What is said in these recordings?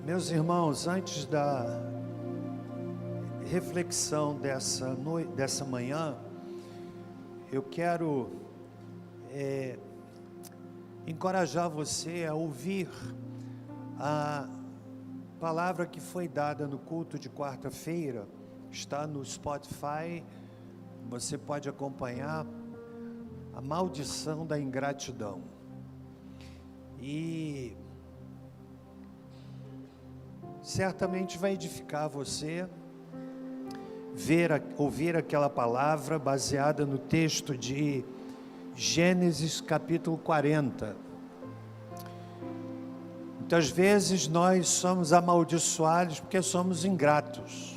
Meus irmãos, antes da reflexão dessa manhã, eu quero encorajar você a ouvir a palavra que foi dada no culto de quarta-feira. Está no Spotify, você pode acompanhar a maldição da ingratidão. E certamente vai edificar você ouvir aquela palavra baseada no texto de Gênesis capítulo 40. Muitas vezes nós somos amaldiçoados porque somos ingratos.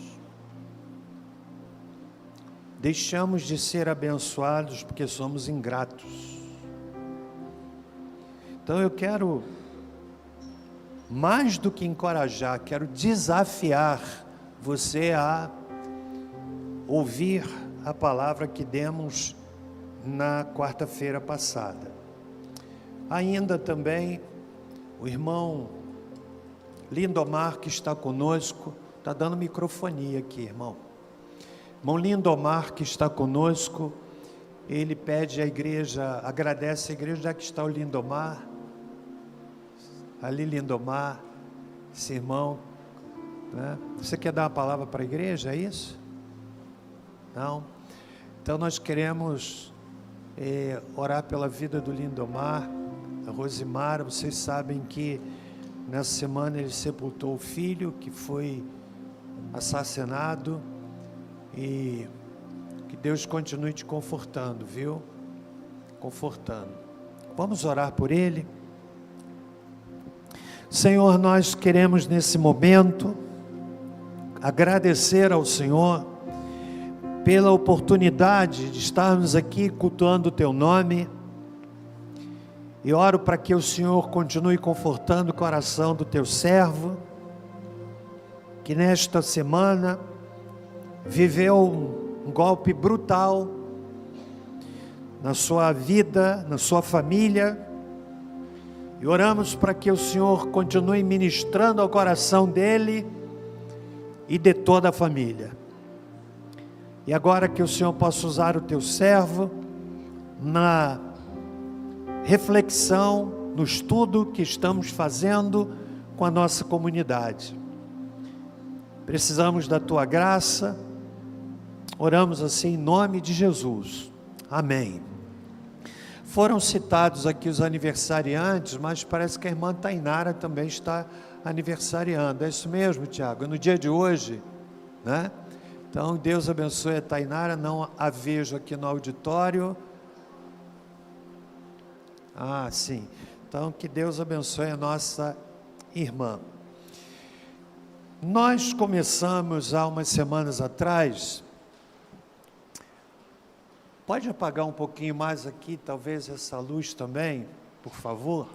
Deixamos de ser abençoados porque somos ingratos. Então eu quero, mais do que encorajar, quero desafiar você a ouvir a palavra que demos na quarta-feira passada. Ainda também o irmão Lindomar, que está conosco, está dando microfonia aqui, irmão. Irmão Lindomar, que está conosco, ele pede à igreja, agradece a igreja, já que está o Lindomar, ali Lindomar, esse irmão, né? Você quer dar uma palavra para a igreja, é isso? Não? Então nós queremos orar pela vida do Lindomar, a Rosimara. Vocês sabem que nessa semana ele sepultou o filho que foi assassinado, e que Deus continue te confortando, viu? Confortando. Vamos orar por ele. Senhor, nós queremos nesse momento agradecer ao Senhor pela oportunidade de estarmos aqui cultuando o Teu nome, e oro para que o Senhor continue confortando o coração do Teu servo, que nesta semana viveu um golpe brutal na sua vida, na sua família, e oramos para que o Senhor continue ministrando ao coração dele e de toda a família. E agora que o Senhor possa usar o teu servo na reflexão, no estudo que estamos fazendo com a nossa comunidade. Precisamos da tua graça, oramos assim em nome de Jesus. Amém. Foram citados aqui os aniversariantes, mas parece que a irmã Tainara também está aniversariando. É isso mesmo, Tiago? No dia de hoje, né? Então, Deus abençoe a Tainara. Não a vejo aqui no auditório. Ah, sim. Então, que Deus abençoe a nossa irmã. Nós começamos há umas semanas atrás. Pode apagar um pouquinho mais aqui, talvez essa luz também, por favor?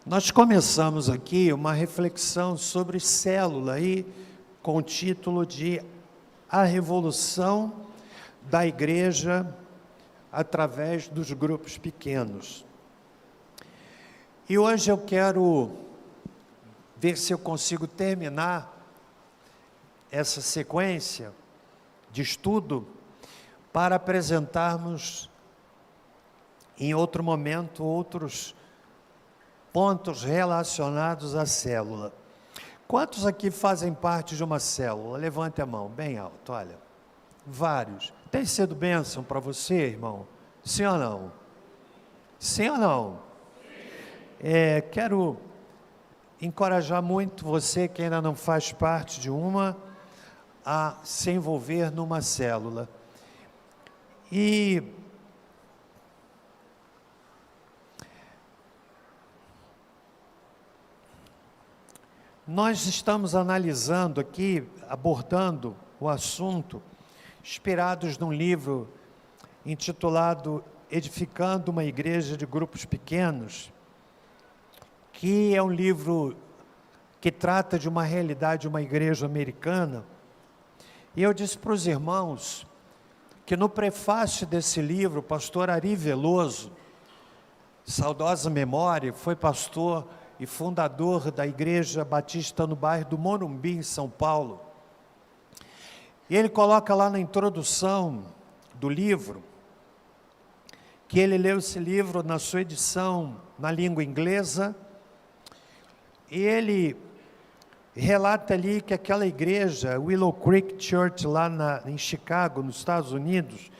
Nós começamos aqui uma reflexão sobre célula aí, com o título de A Revolução da Igreja através dos grupos pequenos. E hoje eu quero ver se eu consigo terminar essa sequência de estudo para apresentarmos em outro momento outros pontos relacionados à célula. Quantos aqui fazem parte de uma célula? Levante a mão, bem alto, olha. Vários. Tem sido bênção para você, irmão? Sim ou não? Sim ou não? Quero encorajar muito você que ainda não faz parte de uma, a se envolver numa célula. E nós estamos analisando aqui, abordando o assunto, inspirados num livro intitulado Edificando uma Igreja de Grupos Pequenos, que é um livro que trata de uma realidade de uma igreja americana. E eu disse para os irmãos que no prefácio desse livro, o pastor Ari Veloso, saudosa memória, foi pastor e fundador da Igreja Batista no bairro do Morumbi, em São Paulo. E ele coloca lá na introdução do livro, que ele leu esse livro na sua edição na língua inglesa, e ele relata ali que aquela igreja, Willow Creek Church, lá em Chicago, nos Estados Unidos,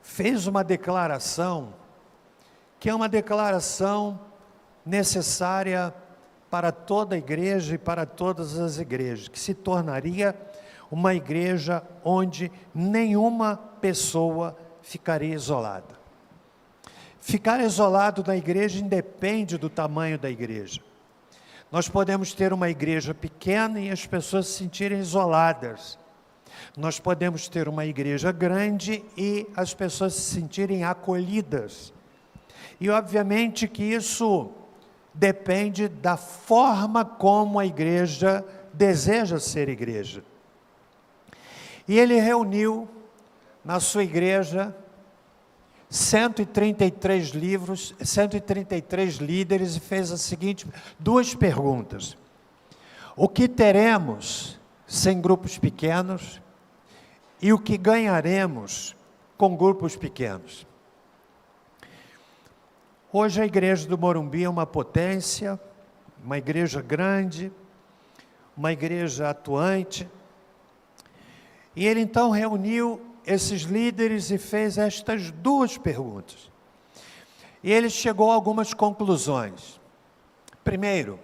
fez uma declaração, que é uma declaração necessária para toda a igreja e para todas as igrejas, que se tornaria uma igreja onde nenhuma pessoa ficaria isolada. Ficar isolado na igreja independe do tamanho da igreja. Nós podemos ter uma igreja pequena e as pessoas se sentirem isoladas. Nós podemos ter uma igreja grande e as pessoas se sentirem acolhidas. E obviamente que isso depende da forma como a igreja deseja ser igreja. E ele reuniu na sua igreja 133 livros, 133 líderes e fez a seguinte, duas perguntas. O que teremos sem grupos pequenos e o que ganharemos com grupos pequenos? Hoje a igreja do Morumbi é uma potência, uma igreja grande, uma igreja atuante. E ele então reuniu esses líderes e fez estas duas perguntas. E ele chegou a algumas conclusões. Primeiro,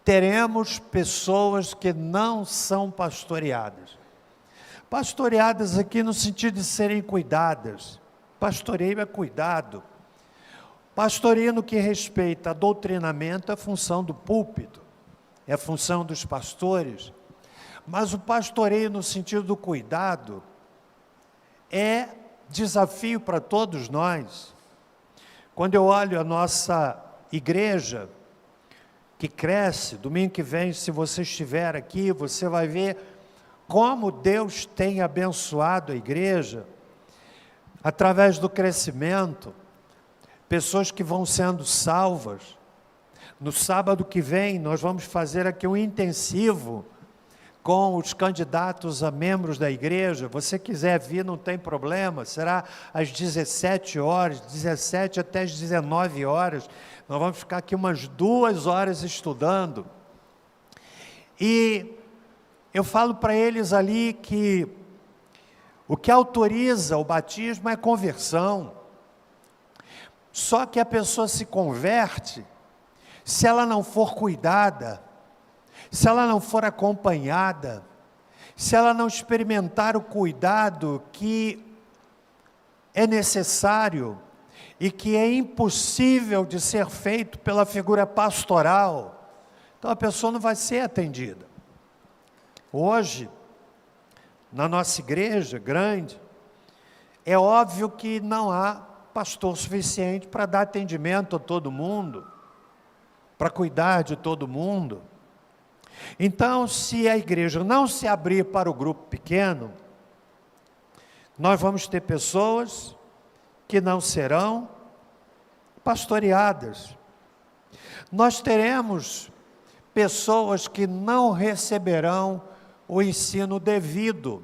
teremos pessoas que não são pastoreadas. Pastoreadas aqui no sentido de serem cuidadas. Pastoreio é cuidado. Pastoreio no que respeita a doutrinamento é a função do púlpito, é a função dos pastores. Mas o pastoreio no sentido do cuidado é desafio para todos nós. Quando eu olho a nossa igreja, que cresce, domingo que vem, se você estiver aqui, você vai ver como Deus tem abençoado a igreja, através do crescimento, pessoas que vão sendo salvas. No sábado que vem, nós vamos fazer aqui um intensivo com os candidatos a membros da igreja. Você quiser vir, não tem problema, será às 17 horas, 17 até às 19 horas, nós vamos ficar aqui umas 2 horas estudando, e eu falo para eles ali que o que autoriza o batismo é conversão, só que a pessoa se converte, se ela não for cuidada, se ela não for acompanhada, se ela não experimentar o cuidado que é necessário e que é impossível de ser feito pela figura pastoral, então a pessoa não vai ser atendida. Hoje, na nossa igreja grande, é óbvio que não há pastor suficiente para dar atendimento a todo mundo, para cuidar de todo mundo. Então, se a igreja não se abrir para o grupo pequeno, nós vamos ter pessoas que não serão pastoreadas. Nós teremos pessoas que não receberão o ensino devido.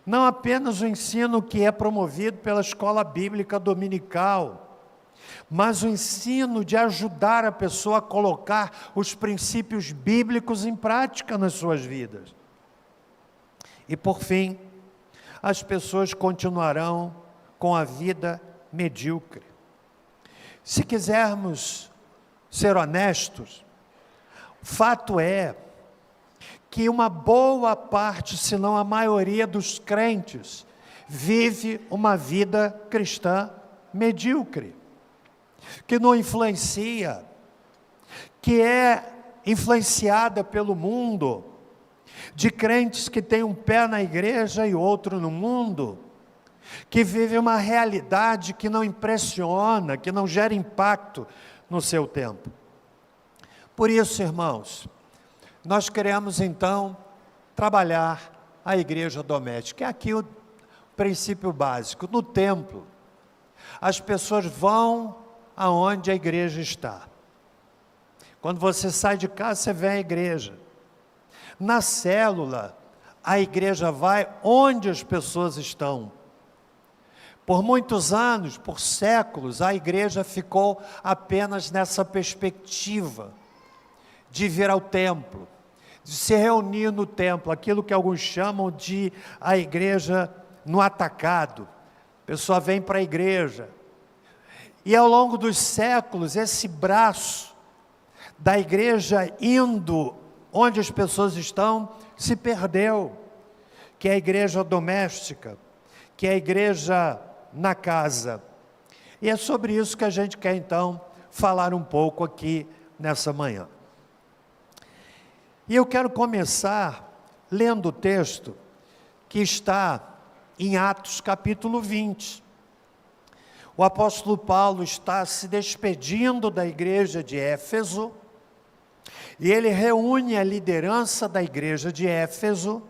Não apenas o ensino que é promovido pela escola bíblica dominical, mas o ensino de ajudar a pessoa a colocar os princípios bíblicos em prática nas suas vidas. E por fim, as pessoas continuarão com a vida medíocre. Se quisermos ser honestos, fato é que uma boa parte, se não a maioria dos crentes, vive uma vida cristã medíocre, que não influencia, que é influenciada pelo mundo, de crentes que têm um pé na igreja e outro no mundo, que vivem uma realidade que não impressiona, que não gera impacto no seu tempo. Por isso, irmãos, nós queremos então trabalhar a igreja doméstica. É aqui o princípio básico. No templo, as pessoas vão aonde a igreja está. Quando você sai de casa, você vem à igreja. Na célula, a igreja vai onde as pessoas estão. Por muitos anos, por séculos, a igreja ficou apenas nessa perspectiva de vir ao templo, de se reunir no templo, aquilo que alguns chamam de a igreja no atacado. A pessoa vem para a igreja. E ao longo dos séculos, esse braço da igreja indo onde as pessoas estão, se perdeu, que é a igreja doméstica, que é a igreja na casa. E é sobre isso que a gente quer então falar um pouco aqui nessa manhã. E eu quero começar lendo o texto que está em Atos capítulo 20. O apóstolo Paulo está se despedindo da igreja de Éfeso, e ele reúne a liderança da igreja de Éfeso,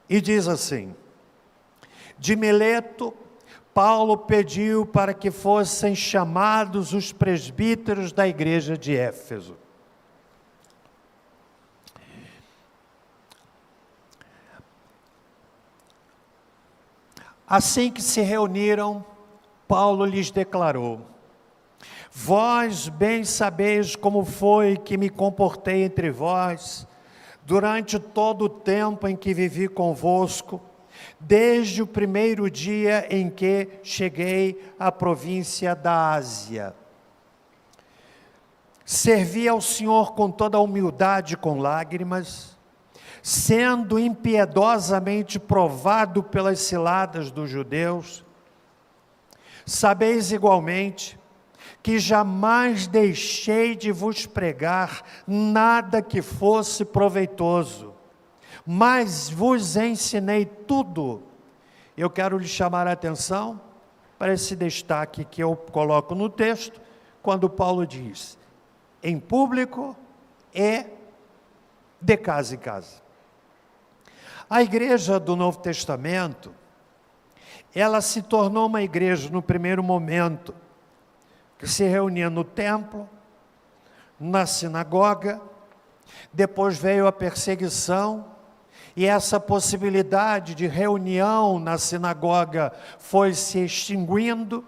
e diz assim: de Mileto, Paulo pediu para que fossem chamados os presbíteros da igreja de Éfeso. Assim que se reuniram, Paulo lhes declarou: vós bem sabeis como foi que me comportei entre vós, durante todo o tempo em que vivi convosco, desde o primeiro dia em que cheguei à província da Ásia. Servi ao Senhor com toda a humildade e com lágrimas, sendo impiedosamente provado pelas ciladas dos judeus. Sabeis igualmente que jamais deixei de vos pregar nada que fosse proveitoso, mas vos ensinei tudo. Eu quero lhe chamar a atenção para esse destaque que eu coloco no texto, quando Paulo diz: em público e de casa em casa. A igreja do Novo Testamento, ela se tornou uma igreja no primeiro momento, que se reunia no templo, na sinagoga. Depois veio a perseguição, e essa possibilidade de reunião na sinagoga foi se extinguindo,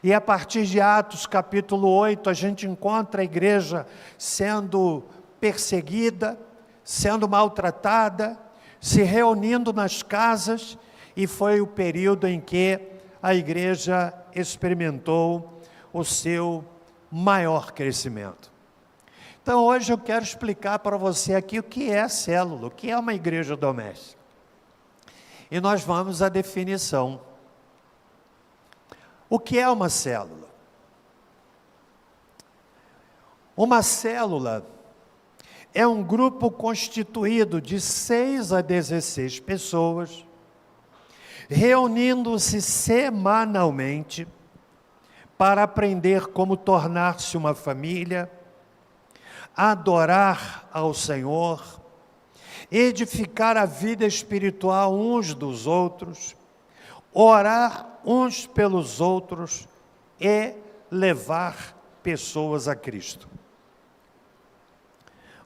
e a partir de Atos capítulo 8, a gente encontra a igreja sendo perseguida, sendo maltratada, se reunindo nas casas, e foi o período em que a igreja experimentou o seu maior crescimento. Então hoje eu quero explicar para você aqui o que é célula, o que é uma igreja doméstica. E nós vamos à definição. O que é uma célula? Uma célula é um grupo constituído de 6 a 16 pessoas, reunindo-se semanalmente para aprender como tornar-se uma família, adorar ao Senhor, edificar a vida espiritual uns dos outros, orar uns pelos outros e levar pessoas a Cristo.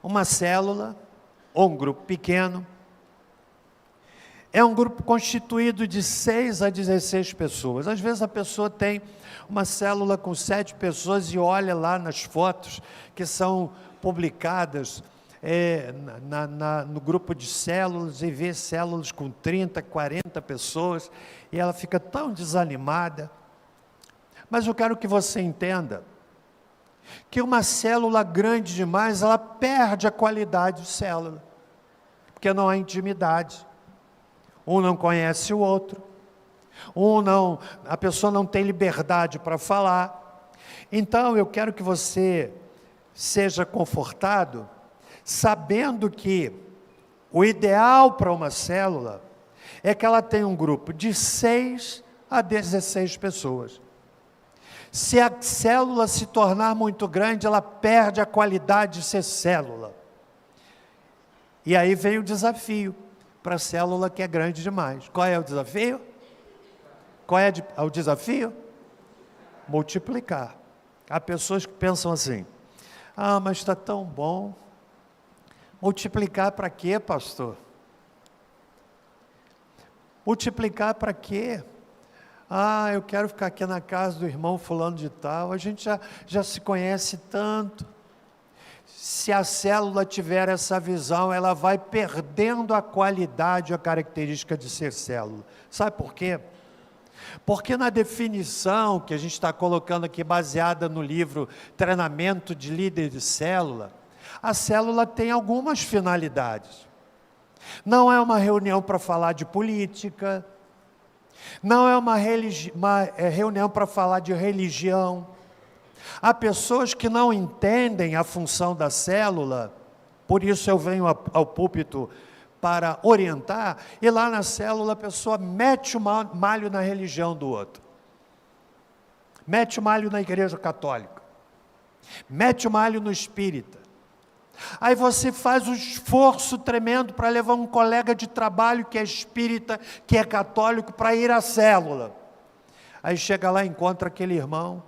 Uma célula, ou um grupo pequeno, é um grupo constituído de 6 a 16 pessoas. Às vezes a pessoa tem uma célula com 7 pessoas e olha lá nas fotos que são publicadas no grupo de células e vê células com 30, 40 pessoas e ela fica tão desanimada. Mas eu quero que você entenda que uma célula grande demais, ela perde a qualidade de célula, porque não há intimidade. Um não conhece o outro, a pessoa não tem liberdade para falar. Então eu quero que você seja confortado, sabendo que o ideal para uma célula é que ela tenha um grupo de 6 a 16 pessoas. Se a célula se tornar muito grande, ela perde a qualidade de ser célula. E aí vem o desafio para a célula que é grande demais. Qual é o desafio? Qual é o desafio? Multiplicar. Há pessoas que pensam assim: Ah, mas está tão bom. Multiplicar para quê, pastor? Multiplicar para quê? Ah, eu quero ficar aqui na casa do irmão fulano de tal. A gente já se conhece tanto. Se a célula tiver essa visão, ela vai perdendo a qualidade, a característica de ser célula. Sabe por quê? Porque na definição que a gente está colocando aqui, baseada no livro Treinamento de Líder de Célula, a célula tem algumas finalidades. Não é uma reunião para falar de política, não é uma reunião para falar de religião. Há pessoas que não entendem a função da célula, por isso eu venho ao púlpito para orientar, e lá na célula a pessoa mete o malho na religião do outro, mete o malho na igreja católica, mete o malho no espírita. Aí você faz um esforço tremendo para levar um colega de trabalho que é espírita, que é católico, para ir à célula. Aí chega lá e encontra aquele irmão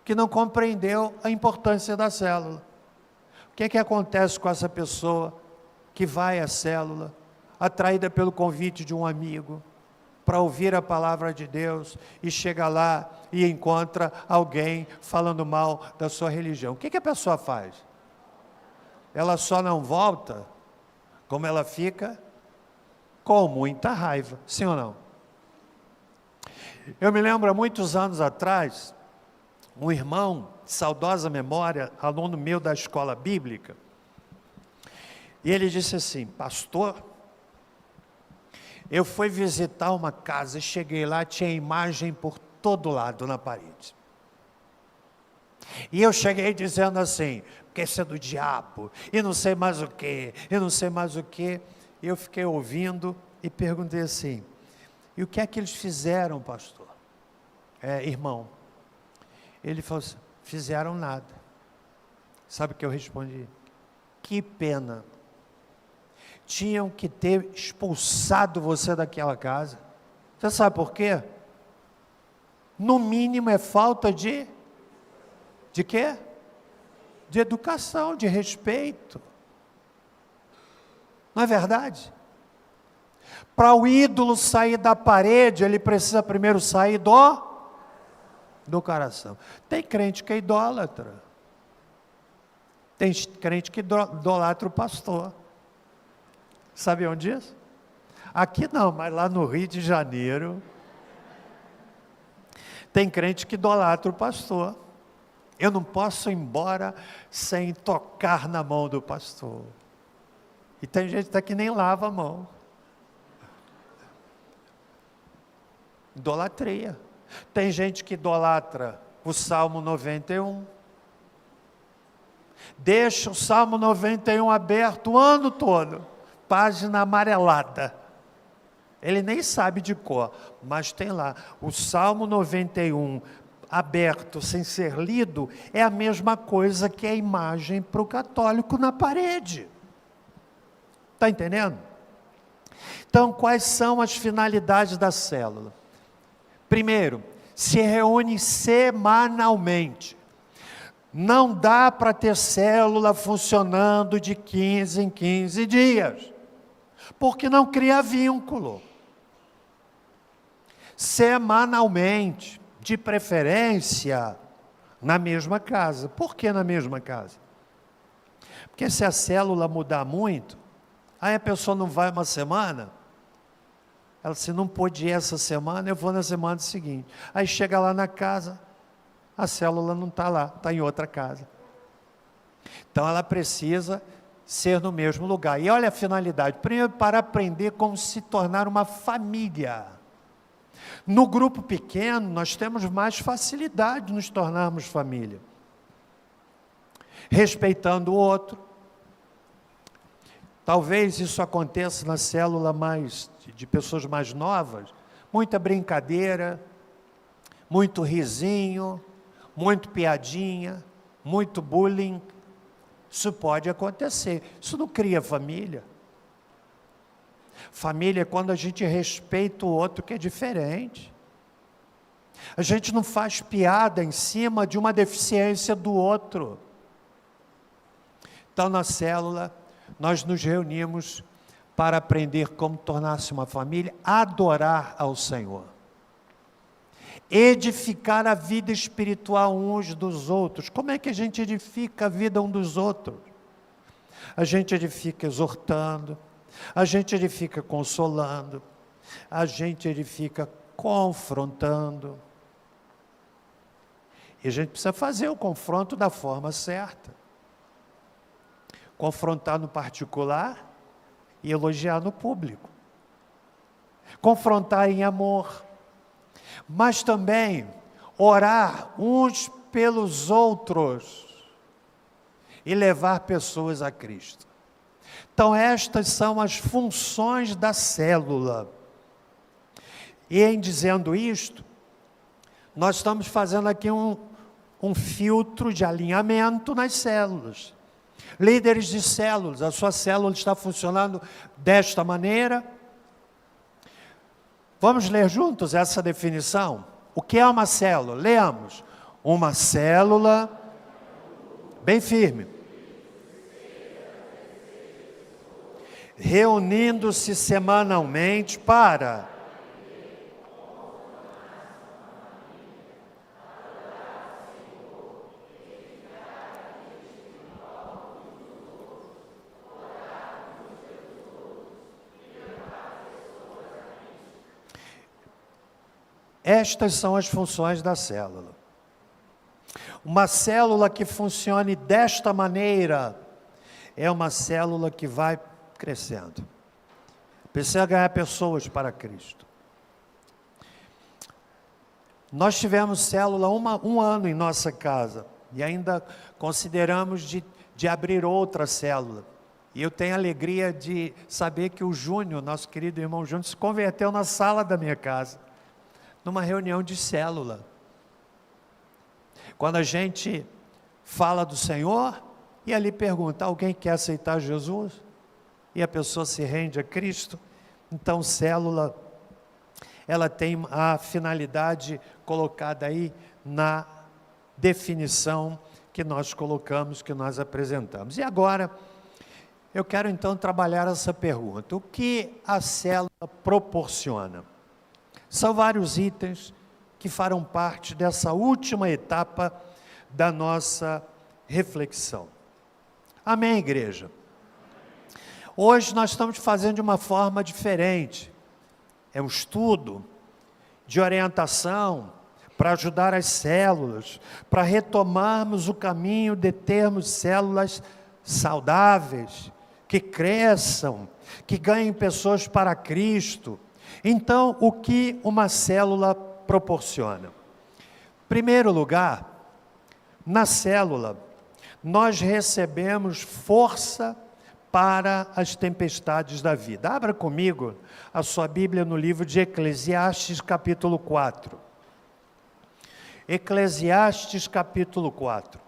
que não compreendeu a importância da célula. O que acontece com essa pessoa que vai à célula, atraída pelo convite de um amigo, para ouvir a palavra de Deus, e chega lá e encontra alguém falando mal da sua religião? O que a pessoa faz? Ela só não volta, como ela fica? Com muita raiva, sim ou não? Eu me lembro, há muitos anos atrás, um irmão, de saudosa memória, aluno meu da escola bíblica, e ele disse assim: pastor, eu fui visitar uma casa e cheguei lá, tinha imagem por todo lado na parede. E eu cheguei dizendo assim, porque isso é do diabo, e não sei mais o que, E eu fiquei ouvindo e perguntei assim: e o que é que eles fizeram, pastor? Irmão? Ele falou assim: fizeram nada. Sabe o que eu respondi? Que pena. Tinham que ter expulsado você daquela casa. Você sabe por quê? No mínimo é falta de quê? De educação, de respeito. Não é verdade? Para o ídolo sair da parede, ele precisa primeiro sair do coração. Tem crente que é idólatra. Tem crente que idolatra o pastor. Sabiam disso? Aqui não, mas lá no Rio de Janeiro, tem crente que idolatra o pastor. Eu não posso ir embora sem tocar na mão do pastor. E tem gente até que nem lava a mão. Idolatria. Tem gente que idolatra o Salmo 91. Deixa o Salmo 91 aberto o ano todo. Página amarelada. Ele nem sabe de cor, mas tem lá. O Salmo 91 aberto, sem ser lido, é a mesma coisa que a imagem para o católico na parede. Está entendendo? Então, quais são as finalidades da célula? Primeiro, se reúne semanalmente. Não dá para ter célula funcionando de 15 em 15 dias, porque não cria vínculo. Semanalmente, de preferência, na mesma casa. Por que na mesma casa? Porque se a célula mudar muito, aí a pessoa não vai uma semana, ela se não pôde ir essa semana, eu vou na semana seguinte. Aí chega lá na casa, a célula não está lá, está em outra casa. Então ela precisa ser no mesmo lugar. E olha a finalidade, primeiro para aprender como se tornar uma família. No grupo pequeno, nós temos mais facilidade de nos tornarmos família. Respeitando o outro. Talvez isso aconteça na célula de pessoas mais novas. Muita brincadeira, muito risinho, muito piadinha, muito bullying. Isso pode acontecer. Isso não cria família. Família é quando a gente respeita o outro que é diferente. A gente não faz piada em cima de uma deficiência do outro. Então, na célula, nós nos reunimos para aprender como tornar-se uma família, adorar ao Senhor, edificar a vida espiritual uns dos outros. Como é que a gente edifica a vida um dos outros? A gente edifica exortando, a gente edifica consolando, a gente edifica confrontando. E a gente precisa fazer o confronto da forma certa. Confrontar no particular e elogiar no público. Confrontar em amor. Mas também orar uns pelos outros e levar pessoas a Cristo. Então estas são as funções da célula. E em dizendo isto, nós estamos fazendo aqui um filtro de alinhamento nas células. Líderes de células, a sua célula está funcionando desta maneira. Vamos ler juntos essa definição? O que é uma célula? Leamos. Uma célula, bem firme, reunindo-se semanalmente para Estas são as funções da célula. Uma célula que funcione desta maneira é uma célula que vai crescendo. Precisa ganhar pessoas para Cristo. Nós tivemos célula um ano em nossa casa e ainda consideramos de abrir outra célula. E eu tenho a alegria de saber que o Júnior, nosso querido irmão Júnior, se converteu na sala da minha casa, numa reunião de célula. Quando a gente fala do Senhor, e ali pergunta, alguém quer aceitar Jesus? E a pessoa se rende a Cristo. Então, célula, ela tem a finalidade colocada aí na definição que nós colocamos, que nós apresentamos. E agora, eu quero então trabalhar essa pergunta. O que a célula proporciona? São vários itens que farão parte dessa última etapa da nossa reflexão. Amém, igreja? Hoje nós estamos fazendo de uma forma diferente. É um estudo de orientação para ajudar as células, para retomarmos o caminho de termos células saudáveis, que cresçam, que ganhem pessoas para Cristo. Então, o que uma célula proporciona? Em primeiro lugar, na célula, nós recebemos força para as tempestades da vida. Abra comigo a sua Bíblia no livro de Eclesiastes, capítulo 4. Eclesiastes, capítulo 4.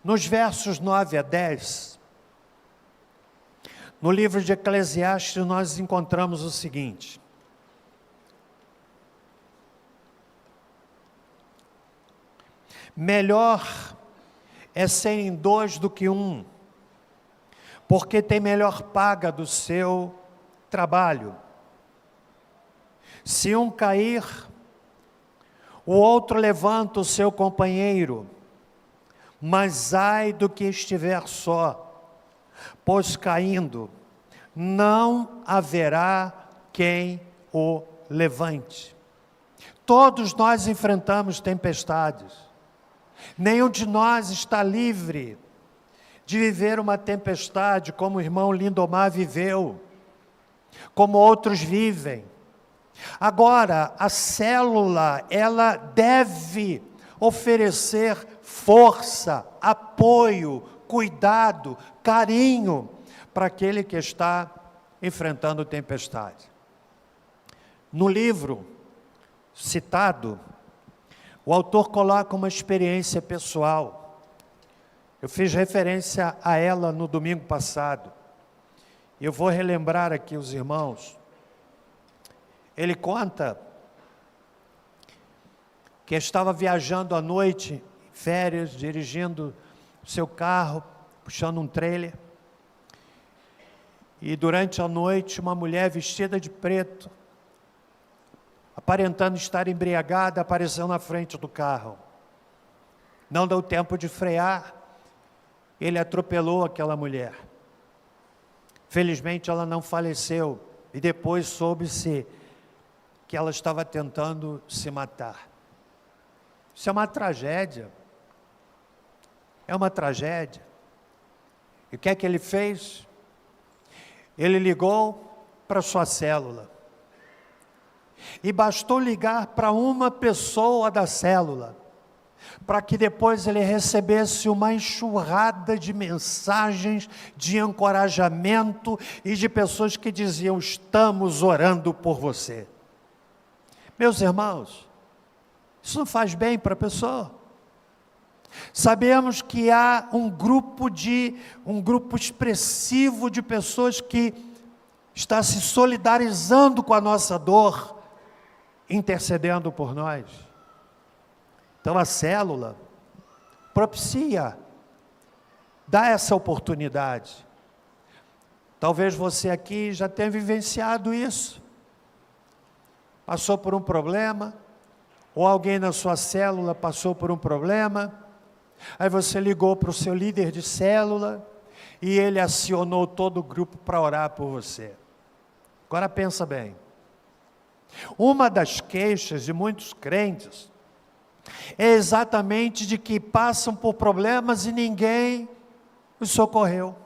Nos versos 9 a 10, no livro de Eclesiastes, nós encontramos o seguinte: melhor é serem dois do que um, porque tem melhor paga do seu trabalho. Se um cair, o outro levanta o seu companheiro, mas ai do que estiver só, pois caindo, não haverá quem o levante. Todos nós enfrentamos tempestades. Nenhum de nós está livre de viver uma tempestade como o irmão Lindomar viveu, como outros vivem. Agora, a célula, ela deve oferecer força, apoio, cuidado, carinho para aquele que está enfrentando tempestade. No livro citado, o autor coloca uma experiência pessoal. Eu fiz referência a ela no domingo passado. Eu vou relembrar aqui os irmãos. Ele conta que estava viajando à noite, férias, dirigindo o seu carro, puxando um trailer. E durante a noite, uma mulher vestida de preto, aparentando estar embriagada, apareceu na frente do carro. Não deu tempo de frear, ele atropelou aquela mulher. Felizmente ela não faleceu, e depois soube-se que ela estava tentando se matar. Isso é uma tragédia. É uma tragédia. E o que é que ele fez? Ele ligou para sua célula. E bastou ligar para uma pessoa da célula, para que depois ele recebesse uma enxurrada de mensagens de encorajamento e de pessoas que diziam: estamos orando por você. Meus irmãos, isso não faz bem para a pessoa. Sabemos que há um grupo expressivo de pessoas que está se solidarizando com a nossa dor, intercedendo por nós. Então a célula propicia, dá essa oportunidade. Talvez você aqui já tenha vivenciado isso. Passou por um problema, ou alguém na sua célula passou por um problema, aí você ligou para o seu líder de célula, e ele acionou todo o grupo para orar por você. Agora pensa bem. Uma das queixas de muitos crentes é exatamente de que passam por problemas e ninguém os socorreu.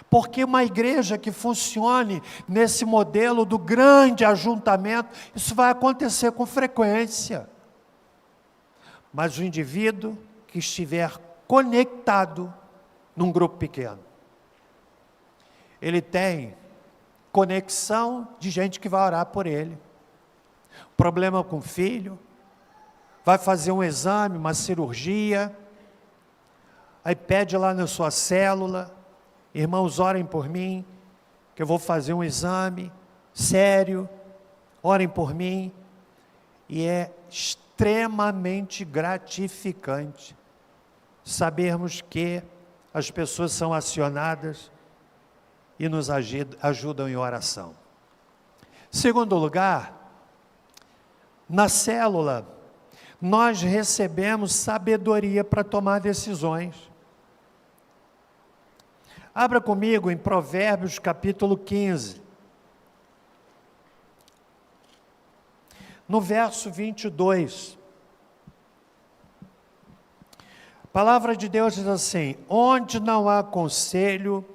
Porque uma igreja que funcione nesse modelo do grande ajuntamento, isso vai acontecer com frequência. Mas o indivíduo que estiver conectado num grupo pequeno, ele tem conexão de gente que vai orar por ele. Problema com o filho, vai fazer um exame, uma cirurgia, aí pede lá na sua célula: irmãos, orem por mim, que eu vou fazer um exame sério, orem por mim. E é extremamente gratificante sabermos que as pessoas são acionadas e nos ajudam em oração. Segundo lugar, na célula, nós recebemos sabedoria para tomar decisões. Abra comigo em Provérbios capítulo 15. No verso 22. A palavra de Deus diz assim: onde não há conselho,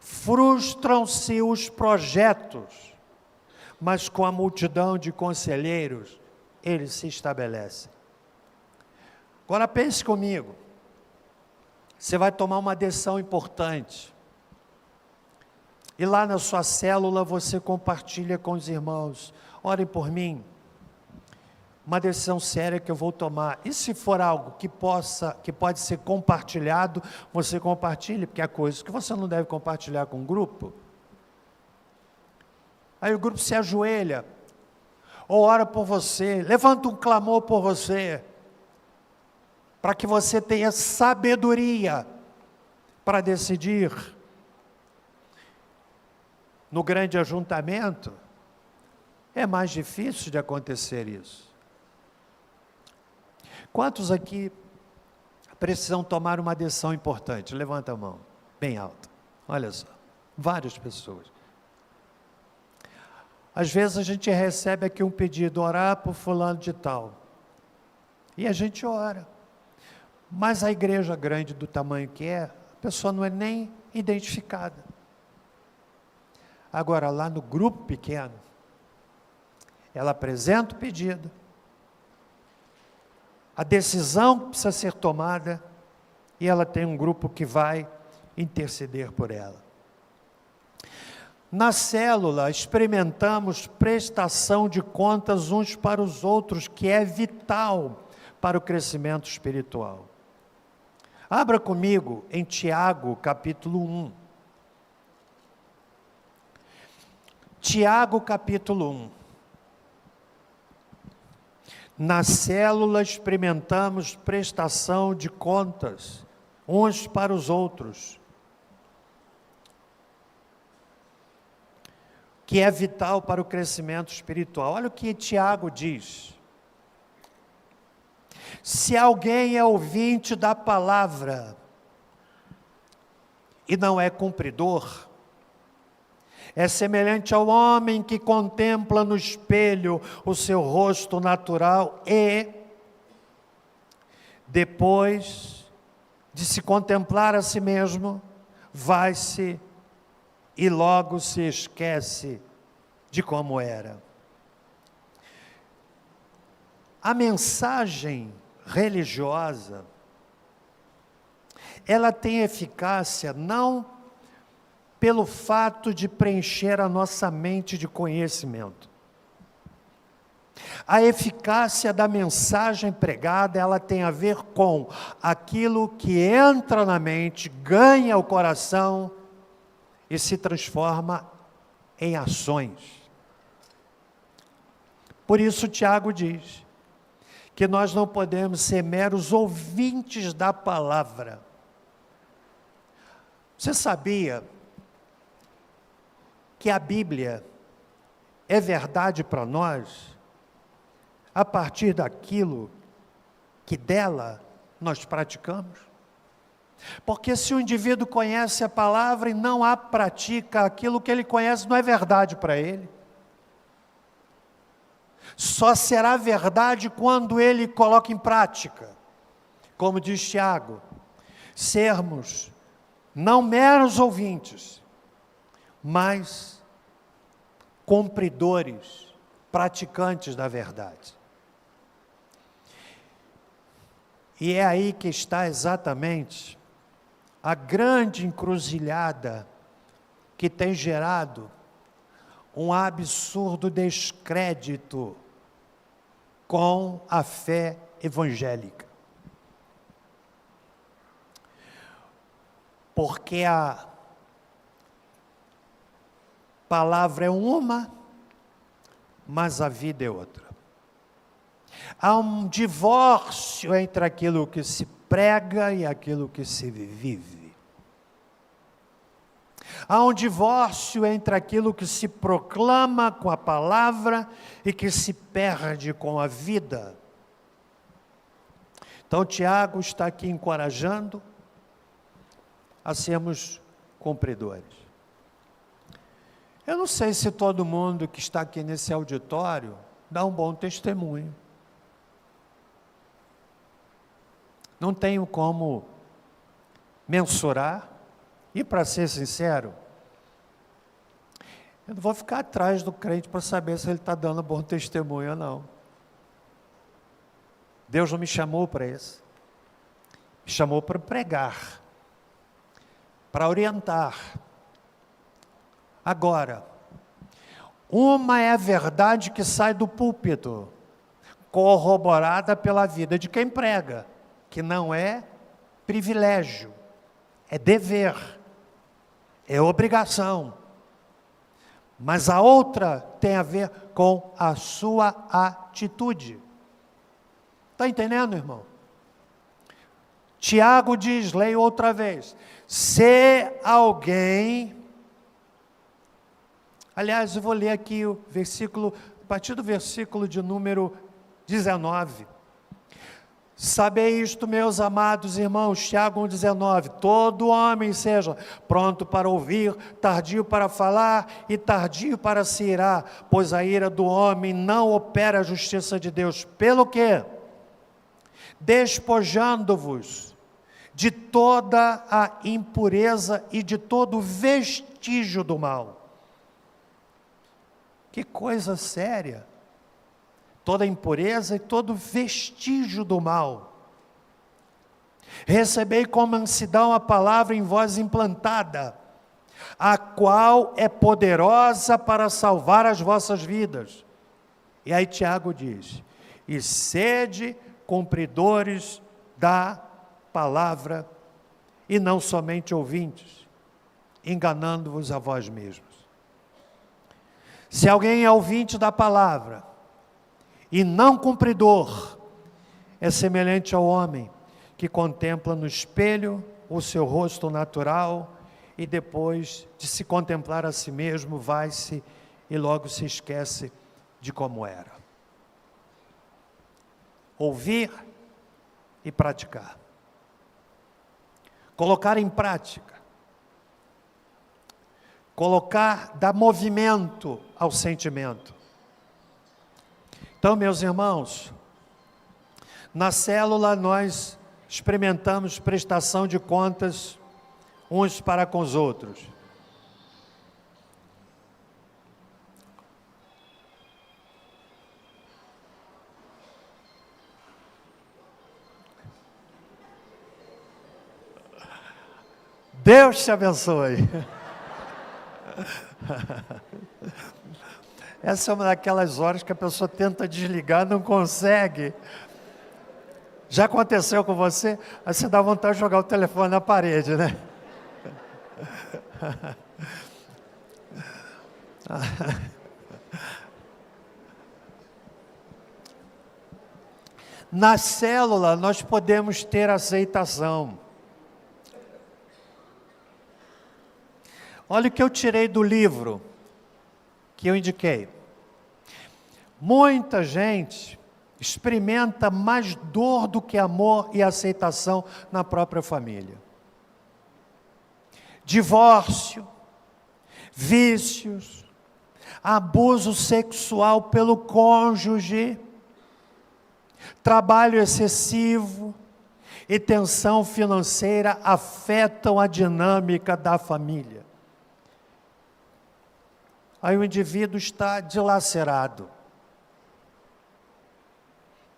frustram-se os projetos, mas com a multidão de conselheiros, eles se estabelecem. Agora pense comigo. Você vai tomar uma decisão importante. E lá na sua célula você compartilha com os irmãos: orem por mim. Uma decisão séria que eu vou tomar. E se for algo que pode ser compartilhado, você compartilha, porque há coisas que você não deve compartilhar com o grupo. Aí o grupo se ajoelha, ou ora por você, levanta um clamor por você, para que você tenha sabedoria para decidir. No grande ajuntamento, é mais difícil de acontecer isso. Quantos aqui precisam tomar uma decisão importante? Levanta a mão, bem alta. Olha só, várias pessoas. Às vezes a gente recebe aqui um pedido: orar por fulano de tal. E a gente ora. Mas a igreja grande do tamanho que é, a pessoa não é nem identificada. Agora, lá no grupo pequeno, ela apresenta o pedido, a decisão precisa ser tomada, e ela tem um grupo que vai interceder por ela. Na célula, experimentamos prestação de contas uns para os outros, que é vital para o crescimento espiritual. Abra comigo em Tiago, capítulo 1. Tiago, capítulo 1. Na célula experimentamos prestação de contas uns para os outros, que é vital para o crescimento espiritual. Olha o que Tiago diz: se alguém é ouvinte da palavra e não é cumpridor, é semelhante ao homem que contempla no espelho o seu rosto natural e, depois de se contemplar a si mesmo, vai-se e logo se esquece de como era. A mensagem religiosa, ela tem eficácia não pelo fato de preencher a nossa mente de conhecimento. A eficácia da mensagem pregada, ela tem a ver com aquilo que entra na mente, ganha o coração e se transforma em ações. Por isso Tiago diz que nós não podemos ser meros ouvintes da palavra. Você sabia que a Bíblia é verdade para nós a partir daquilo que dela nós praticamos? Porque se o indivíduo conhece a palavra e não a pratica, aquilo que ele conhece não é verdade para ele. Só será verdade quando ele coloca em prática. Como diz Tiago, sermos não meros ouvintes, mas cumpridores, praticantes da verdade. E é aí que está exatamente a grande encruzilhada que tem gerado um absurdo descrédito com a fé evangélica. Porque a palavra é uma, mas a vida é outra. Há um divórcio entre aquilo que se prega e aquilo que se vive. Há um divórcio entre aquilo que se proclama com a palavra e que se perde com a vida. Então, Tiago está aqui encorajando a sermos cumpridores. Eu não sei se todo mundo que está aqui nesse auditório dá um bom testemunho. Não tenho como mensurar, e para ser sincero, eu não vou ficar atrás do crente para saber se ele está dando bom testemunho ou não. Deus não me chamou para isso. Me chamou para pregar, para orientar. Agora, uma é a verdade que sai do púlpito, corroborada pela vida de quem prega, que não é privilégio, é dever, é obrigação. Mas a outra tem a ver com a sua atitude. Está entendendo, irmão? Tiago diz, leio outra vez, se alguém... Aliás, eu vou ler aqui o versículo, a partir do versículo de número 19. Sabei isto, meus amados irmãos, Tiago 1,19, todo homem seja pronto para ouvir, tardio para falar e tardio para se irar, pois a ira do homem não opera a justiça de Deus. Pelo quê? Despojando-vos de toda a impureza e de todo vestígio do mal. Que coisa séria! Toda impureza e todo vestígio do mal. Recebei com mansidão a palavra em vós implantada, a qual é poderosa para salvar as vossas vidas. E aí Tiago diz, e sede cumpridores da palavra, e não somente ouvintes, enganando-vos a vós mesmos. Se alguém é ouvinte da palavra, e não cumpridor, é semelhante ao homem que contempla no espelho o seu rosto natural e depois de se contemplar a si mesmo, vai-se e logo se esquece de como era. Ouvir e praticar. Colocar em prática. Dar movimento ao sentimento. Então, meus irmãos, na célula nós experimentamos prestação de contas uns para com os outros. Deus te abençoe. Essa é uma daquelas horas que a pessoa tenta desligar, não consegue. Já aconteceu com você? Aí você dá vontade de jogar o telefone na parede, né? Na célula nós podemos ter aceitação. Olha o que eu tirei do livro que eu indiquei. Muita gente experimenta mais dor do que amor e aceitação na própria família. Divórcio, vícios, abuso sexual pelo cônjuge, trabalho excessivo e tensão financeira afetam a dinâmica da família. Aí o indivíduo está dilacerado,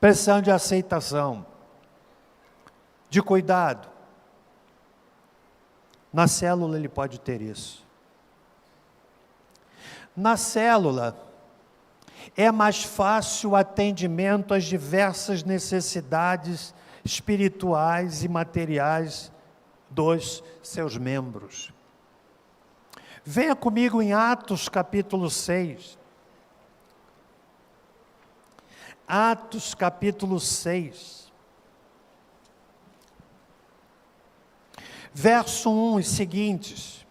precisando de aceitação, de cuidado. Na célula ele pode ter isso. Na célula é mais fácil o atendimento às diversas necessidades espirituais e materiais dos seus membros. Venha comigo em Atos capítulo 6. Atos capítulo 6. Verso 1 e seguintes.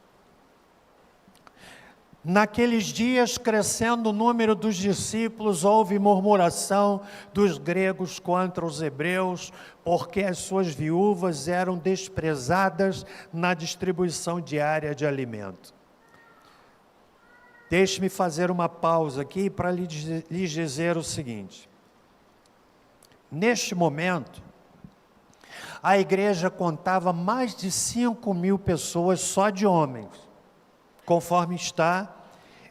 Naqueles dias, crescendo o número dos discípulos, houve murmuração dos gregos contra os hebreus, porque as suas viúvas eram desprezadas na distribuição diária de alimento. Deixe-me fazer uma pausa aqui para lhes dizer o seguinte. Neste momento, a igreja contava mais de 5.000 pessoas só de homens, conforme está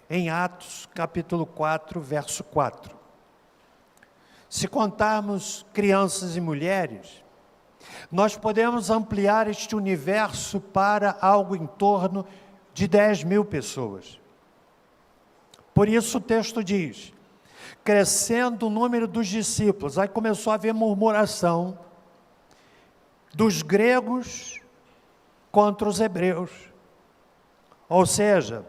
em Atos capítulo 4, verso 4. Se contarmos crianças e mulheres, nós podemos ampliar este universo para algo em torno de 10.000 pessoas. Por isso o texto diz, crescendo o número dos discípulos, aí começou a haver murmuração dos gregos contra os hebreus, ou seja,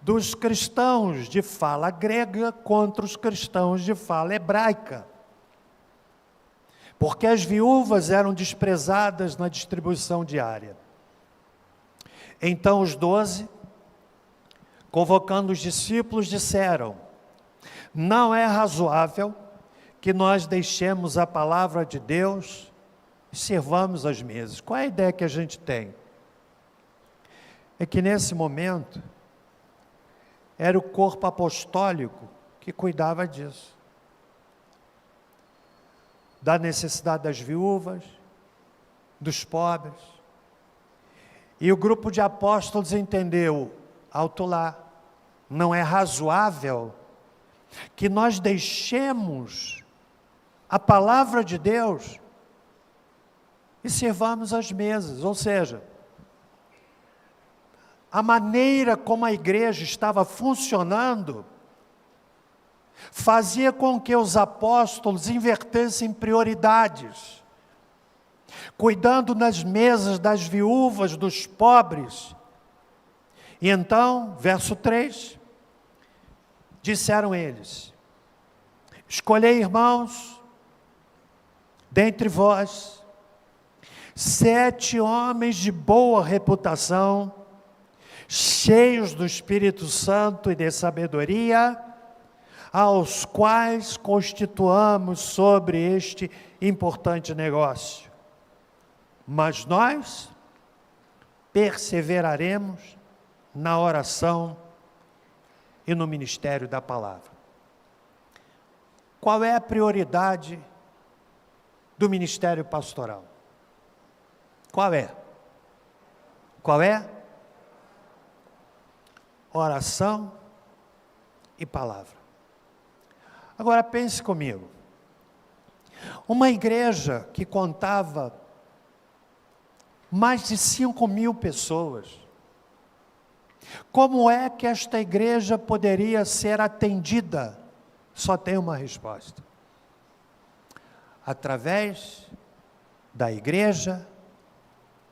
dos cristãos de fala grega contra os cristãos de fala hebraica, porque as viúvas eram desprezadas na distribuição diária. Então os 12, convocando os discípulos, disseram, não é razoável que nós deixemos a palavra de Deus e servamos as mesas. Qual é a ideia que a gente tem? É que nesse momento, era o corpo apostólico que cuidava disso. Da necessidade das viúvas, dos pobres. E o grupo de apóstolos entendeu, alto lá, não é razoável que nós deixemos a palavra de Deus e servamos as mesas, ou seja, a maneira como a igreja estava funcionando fazia com que os apóstolos invertessem prioridades, cuidando nas mesas das viúvas, dos pobres. E então, verso 3, disseram eles, escolhei, irmãos, dentre vós, 7 homens de boa reputação, cheios do Espírito Santo e de sabedoria, aos quais constituamos sobre este importante negócio. Mas nós perseveraremos na oração e no ministério da palavra. Qual é a prioridade do ministério pastoral? Qual é? Qual é? Oração e palavra. Agora pense comigo. Uma igreja que contava mais de 5.000 pessoas, como é que esta igreja poderia ser atendida? Só tem uma resposta: através da igreja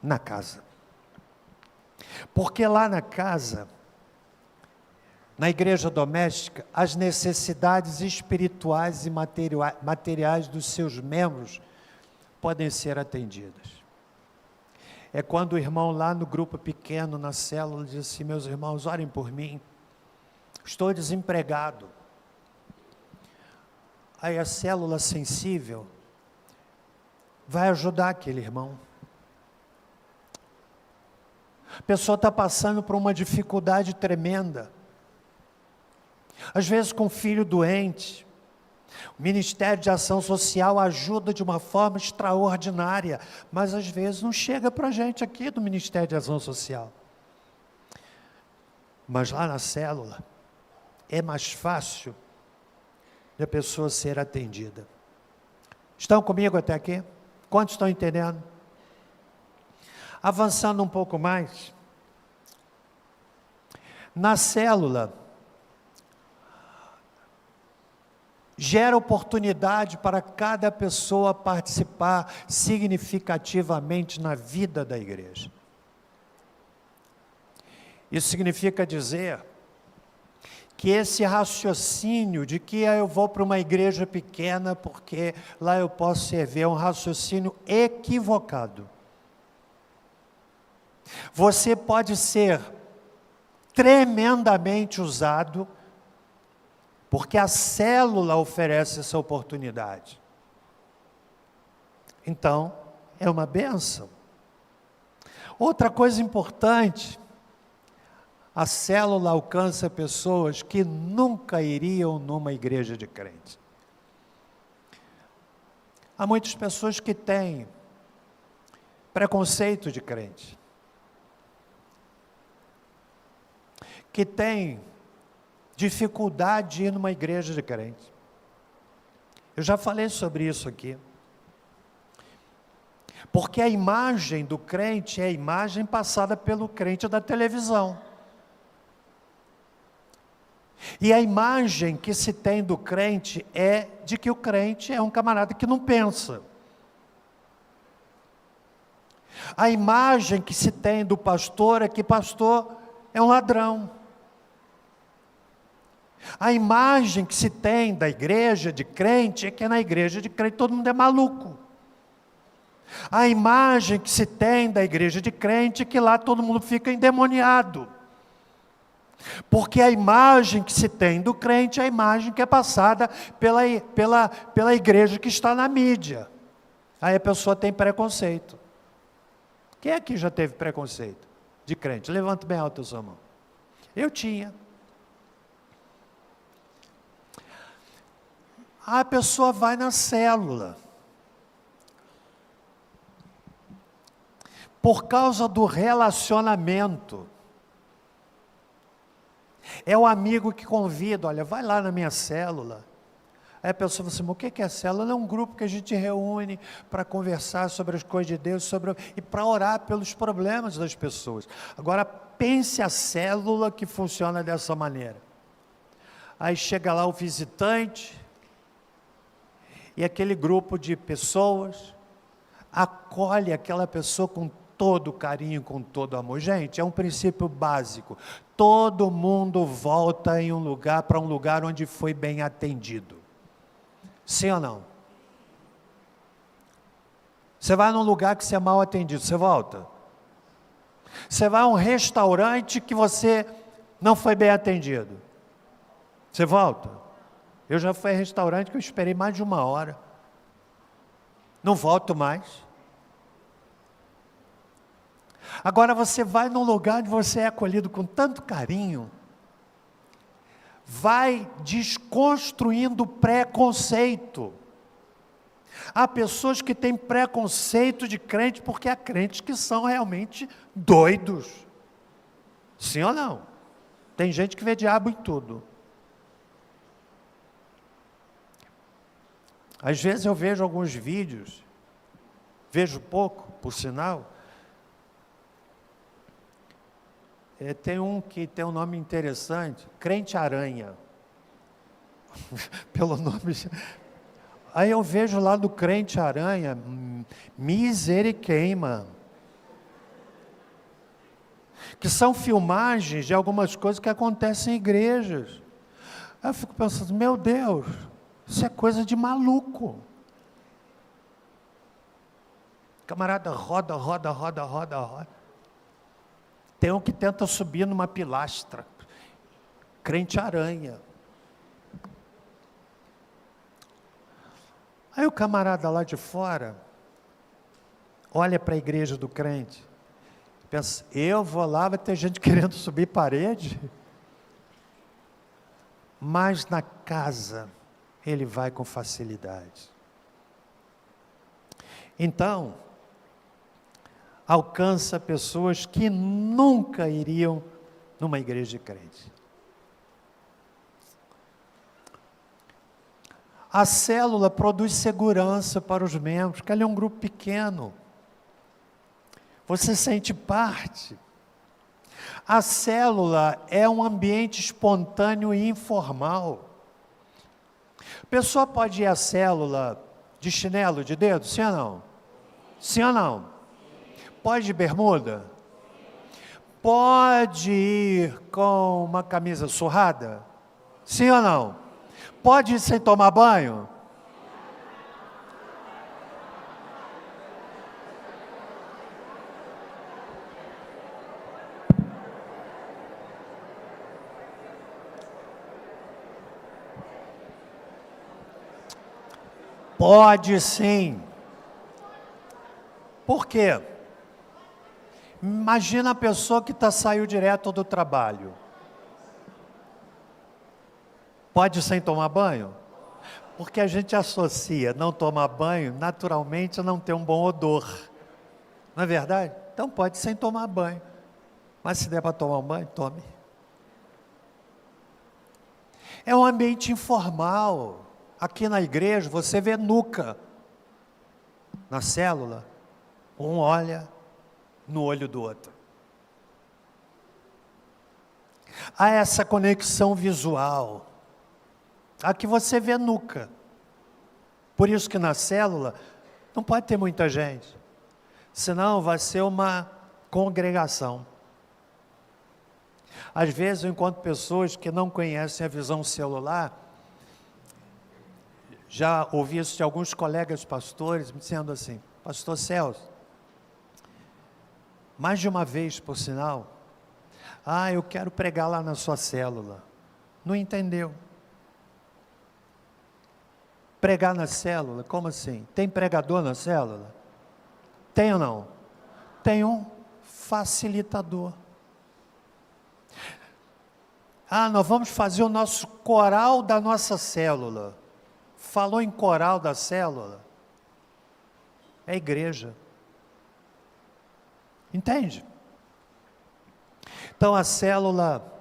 na casa. Porque lá na casa, na igreja doméstica, as necessidades espirituais e materiais dos seus membros podem ser atendidas. É quando o irmão lá no grupo pequeno, na célula, diz assim: meus irmãos, orem por mim, estou desempregado. Aí a célula sensível vai ajudar aquele irmão. A pessoa está passando por uma dificuldade tremenda, às vezes com um filho doente. O Ministério de Ação Social ajuda de uma forma extraordinária, mas às vezes não chega para a gente aqui do Ministério de Ação Social. Mas lá na célula é mais fácil de a pessoa ser atendida. Estão comigo até aqui? Quantos estão entendendo? Avançando um pouco mais, na célula, gera oportunidade para cada pessoa participar significativamente na vida da igreja. Isso significa dizer que esse raciocínio de que eu vou para uma igreja pequena porque lá eu posso servir é um raciocínio equivocado. Você pode ser tremendamente usado porque a célula oferece essa oportunidade. Então, é uma bênção. Outra coisa importante, a célula alcança pessoas que nunca iriam numa igreja de crente. Há muitas pessoas que têm preconceito de crente, que têm dificuldade de ir numa igreja de crente. Eu já falei sobre isso aqui. Porque a imagem do crente é a imagem passada pelo crente da televisão. E a imagem que se tem do crente é de que o crente é um camarada que não pensa. A imagem que se tem do pastor é que pastor é um ladrão. A imagem que se tem da igreja de crente é que na igreja de crente todo mundo é maluco. A imagem que se tem da igreja de crente é que lá todo mundo fica endemoniado. Porque a imagem que se tem do crente é a imagem que é passada pela igreja que está na mídia. Aí a pessoa tem preconceito. Quem aqui já teve preconceito de crente? Levanta bem alto a sua mão. Eu tinha. A pessoa vai na célula. Por causa do relacionamento. É o amigo que convida, olha, vai lá na minha célula. Aí a pessoa fala assim, o que é célula? É um grupo que a gente reúne para conversar sobre as coisas de Deus e para orar pelos problemas das pessoas. Agora pense a célula que funciona dessa maneira. Aí chega lá o visitante, e aquele grupo de pessoas acolhe aquela pessoa com todo carinho, com todo amor. Gente, é um princípio básico. Todo mundo volta para um lugar onde foi bem atendido. Sim ou não? Você vai num lugar que você é mal atendido, você volta? Você vai a um restaurante que você não foi bem atendido, você volta? Eu já fui a restaurante que eu esperei mais de 1 hora, não volto mais. Agora você vai num lugar onde você é acolhido com tanto carinho, vai desconstruindo preconceito. Há pessoas que têm preconceito de crente porque há crentes que são realmente doidos. Sim ou não? Tem gente que vê diabo em tudo. Às vezes eu vejo alguns vídeos, vejo pouco, por sinal. Tem um que tem um nome interessante, Crente Aranha. Pelo nome. Aí eu vejo lá do Crente Aranha, Miseriqueima. Que são filmagens de algumas coisas que acontecem em igrejas. Aí eu fico pensando, meu Deus, isso é coisa de maluco. Camarada roda. Tem um que tenta subir numa pilastra. Crente aranha. Aí o camarada lá de fora olha para a igreja do crente, pensa, eu vou lá, vai ter gente querendo subir parede. Mas na casa ele vai com facilidade. Então, alcança pessoas que nunca iriam numa igreja de crente. A célula produz segurança para os membros, porque ela é um grupo pequeno. Você sente parte. A célula é um ambiente espontâneo e informal. A pessoa pode ir à célula de chinelo, de dedo, sim ou não? Sim ou não? Pode ir de bermuda? Pode ir com uma camisa surrada? Sim ou não? Pode ir sem tomar banho? Pode sim. Por quê? Imagina a pessoa que saiu direto do trabalho. Pode sem tomar banho? Porque a gente associa não tomar banho, naturalmente, a não ter um bom odor. Não é verdade? Então pode sem tomar banho. Mas se der para tomar um banho, tome. É um ambiente informal. Aqui na igreja você vê nuca. Na célula, um olha no olho do outro. Há essa conexão visual. Aqui você vê nuca. Por isso que na célula não pode ter muita gente. Senão vai ser uma congregação. Às vezes eu encontro pessoas que não conhecem a visão celular. Já ouvi isso de alguns colegas pastores me dizendo assim, pastor Celso, mais de uma vez, por sinal, eu quero pregar lá na sua célula. Não entendeu. Pregar na célula? Como assim? Tem pregador na célula? Tem ou não? Tem um facilitador. Nós vamos fazer o nosso coral da nossa célula. Falou em coral da célula? É igreja. Entende? Então a célula,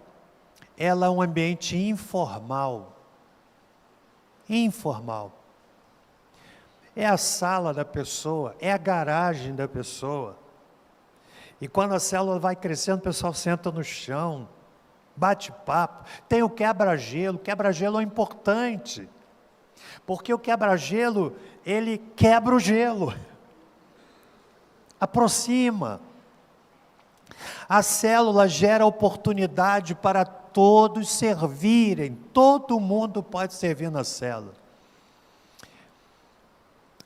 ela é um ambiente informal. Informal. É a sala da pessoa, é a garagem da pessoa. E quando a célula vai crescendo, o pessoal senta no chão, bate papo. Tem o quebra-gelo. Quebra-gelo é importante, porque o quebra-gelo, ele quebra o gelo, aproxima. A célula gera oportunidade para todos servirem, todo mundo pode servir na célula.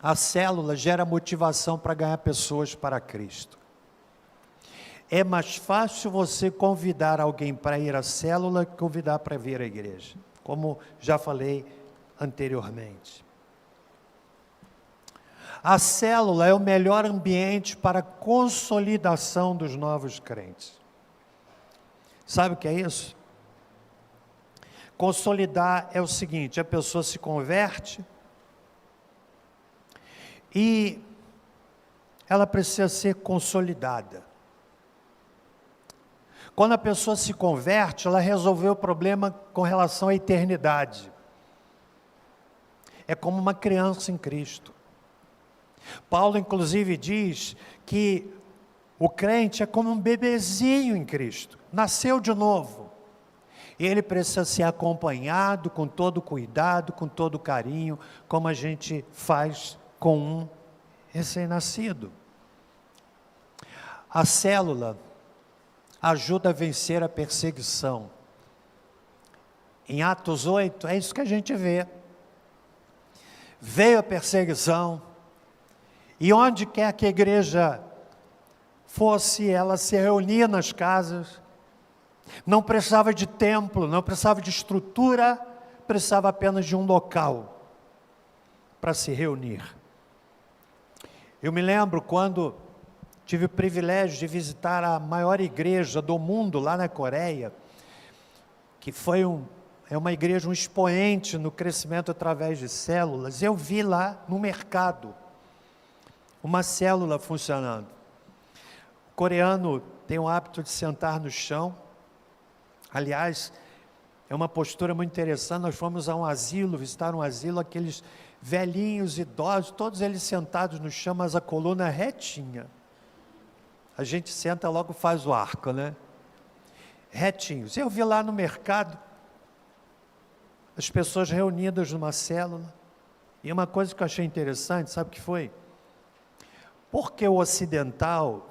A célula gera motivação para ganhar pessoas para Cristo. É mais fácil você convidar alguém para ir à célula que convidar para vir à igreja, como já falei anteriormente. A célula é o melhor ambiente para a consolidação dos novos crentes. Sabe o que é isso? Consolidar é o seguinte: a pessoa se converte e ela precisa ser consolidada. Quando a pessoa se converte, ela resolveu o problema com relação à eternidade. É como uma criança em Cristo. Paulo, inclusive, diz que o crente é como um bebezinho em Cristo, nasceu de novo. E ele precisa ser acompanhado com todo cuidado, com todo carinho, como a gente faz com um recém-nascido. A célula ajuda a vencer a perseguição. Em Atos 8, é isso que a gente vê. Veio a perseguição, e onde quer que a igreja fosse, ela se reunia nas casas, não precisava de templo, não precisava de estrutura, precisava apenas de um local para se reunir. Eu me lembro quando tive o privilégio de visitar a maior igreja do mundo, lá na Coreia, que foi uma igreja, um expoente no crescimento através de células. Eu vi lá no mercado uma célula funcionando. O coreano tem o hábito de sentar no chão. Aliás, é uma postura muito interessante. Nós fomos a um asilo, visitar um asilo, aqueles velhinhos, idosos, todos eles sentados no chão, mas a coluna retinha. A gente senta, logo faz o arco, né? Retinhos. Eu vi lá no mercado as pessoas reunidas numa célula. E uma coisa que eu achei interessante, sabe o que foi? Porque o ocidental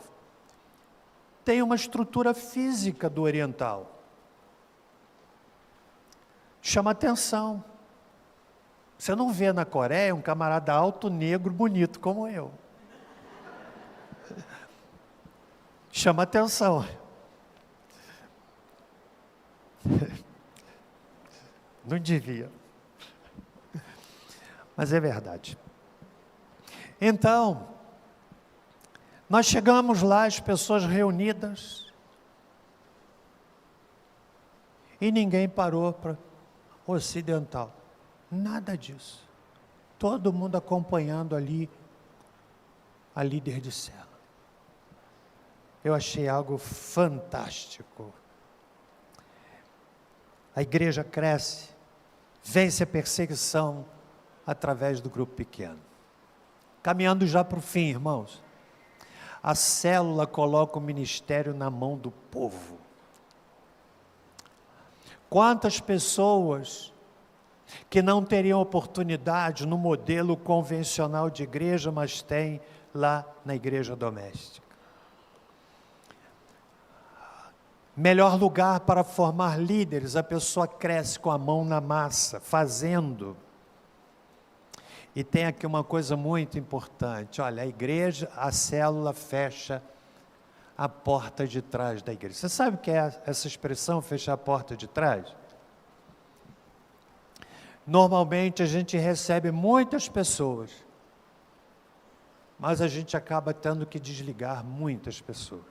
tem uma estrutura física do oriental. Chama atenção. Você não vê na Coreia um camarada alto, negro, bonito como eu. Chama atenção. Não devia. Mas é verdade. Então, nós chegamos lá, as pessoas reunidas, e ninguém parou para ocidental. Nada disso. Todo mundo acompanhando ali a líder de célula. Eu achei algo fantástico. A igreja cresce, vence a perseguição através do grupo pequeno. Caminhando já para o fim, irmãos. A célula coloca o ministério na mão do povo. Quantas pessoas que não teriam oportunidade no modelo convencional de igreja, mas têm lá na igreja doméstica. Melhor lugar para formar líderes, a pessoa cresce com a mão na massa, fazendo. E tem aqui uma coisa muito importante, olha, a igreja, a célula fecha a porta de trás da igreja. Você sabe o que é essa expressão, fechar a porta de trás? Normalmente a gente recebe muitas pessoas, mas a gente acaba tendo que desligar muitas pessoas.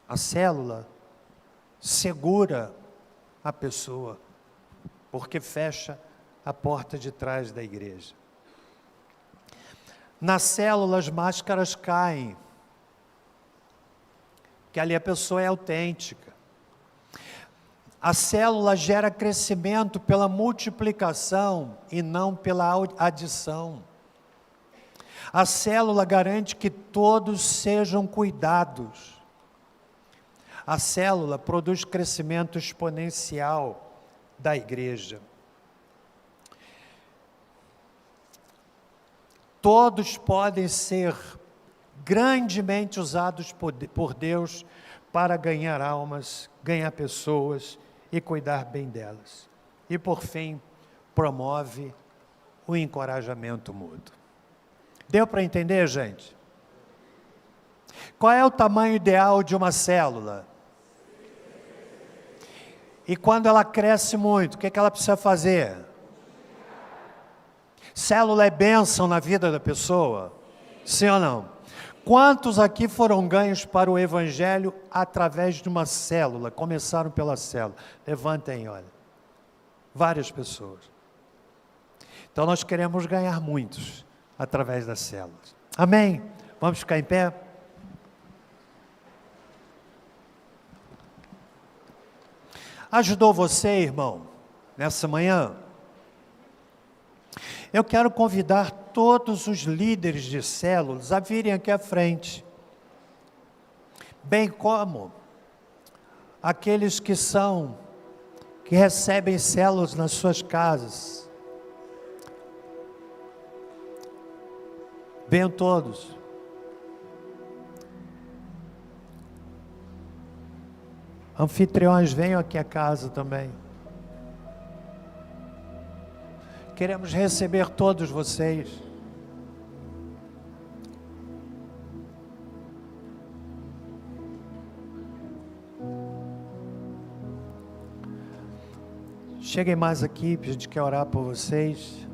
A célula segura a pessoa, porque fecha a porta de trás da igreja. Na célula as máscaras caem, que ali a pessoa é autêntica. A célula gera crescimento pela multiplicação e não pela adição. A célula garante que todos sejam cuidados. A célula produz crescimento exponencial da igreja. Todos podem ser grandemente usados por Deus para ganhar almas, ganhar pessoas e cuidar bem delas. E por fim, promove o encorajamento mútuo. Deu para entender, gente? Qual é o tamanho ideal de uma célula? E quando ela cresce muito, o que ela precisa fazer? Célula é bênção na vida da pessoa? Sim ou não? Quantos aqui foram ganhos para o Evangelho através de uma célula? Começaram pela célula. Levantem, olha. Várias pessoas. Então nós queremos ganhar muitos através das células. Amém? Vamos ficar em pé? Ajudou você, irmão, nessa manhã? Eu quero convidar todos os líderes de células a virem aqui à frente, bem como aqueles que recebem células nas suas casas. Venham todos. Anfitriões, venham aqui à casa também. Queremos receber todos vocês. Cheguem mais aqui, a gente quer orar por vocês.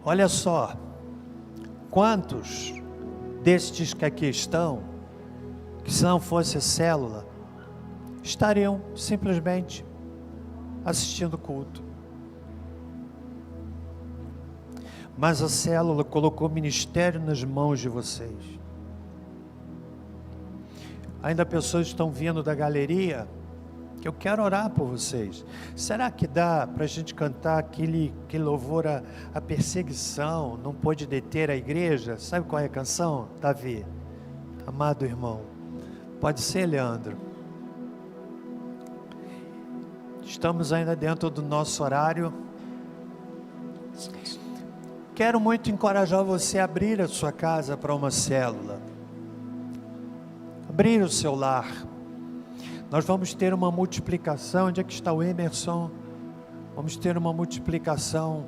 Olha só, quantos destes que aqui estão, que se não fosse célula, estariam simplesmente assistindo o culto. Mas a célula colocou o ministério nas mãos de vocês. Ainda pessoas estão vindo da galeria, que eu quero orar por vocês. Será que dá para a gente cantar aquele louvor à perseguição, não pôde deter a igreja? Sabe qual é a canção, Davi? Amado irmão, pode ser, Leandro? Estamos ainda dentro do nosso horário. Quero muito encorajar você a abrir a sua casa para uma célula. Abrir o seu lar. Nós vamos ter uma multiplicação. Onde é que está o Emerson? Vamos ter uma multiplicação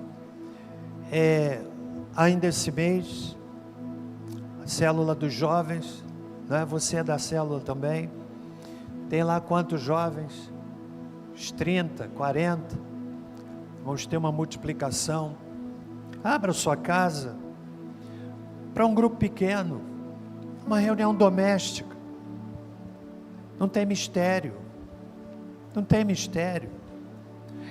ainda esse mês. A célula dos jovens, né? Você é da célula também. Tem lá quantos jovens? Uns 30, 40. Vamos ter uma multiplicação. Abra sua casa para um grupo pequeno, uma reunião doméstica. Não tem mistério. Não tem mistério.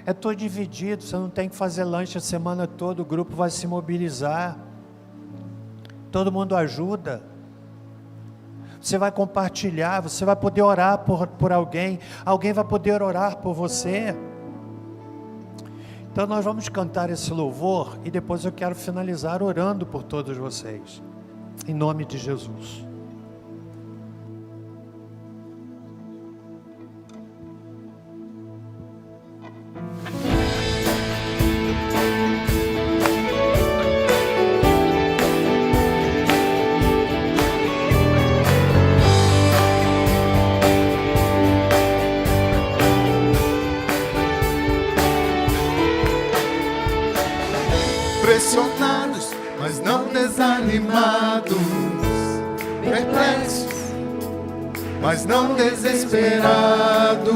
É todo dividido. Você não tem que fazer lanche a semana toda. O grupo vai se mobilizar. Todo mundo ajuda. Você vai compartilhar. Você vai poder orar por alguém. Alguém vai poder orar por você. Então nós vamos cantar esse louvor. E depois eu quero finalizar orando por todos vocês. Em nome de Jesus. Pressionados, mas não desanimados, perplexos, mas não desesperados,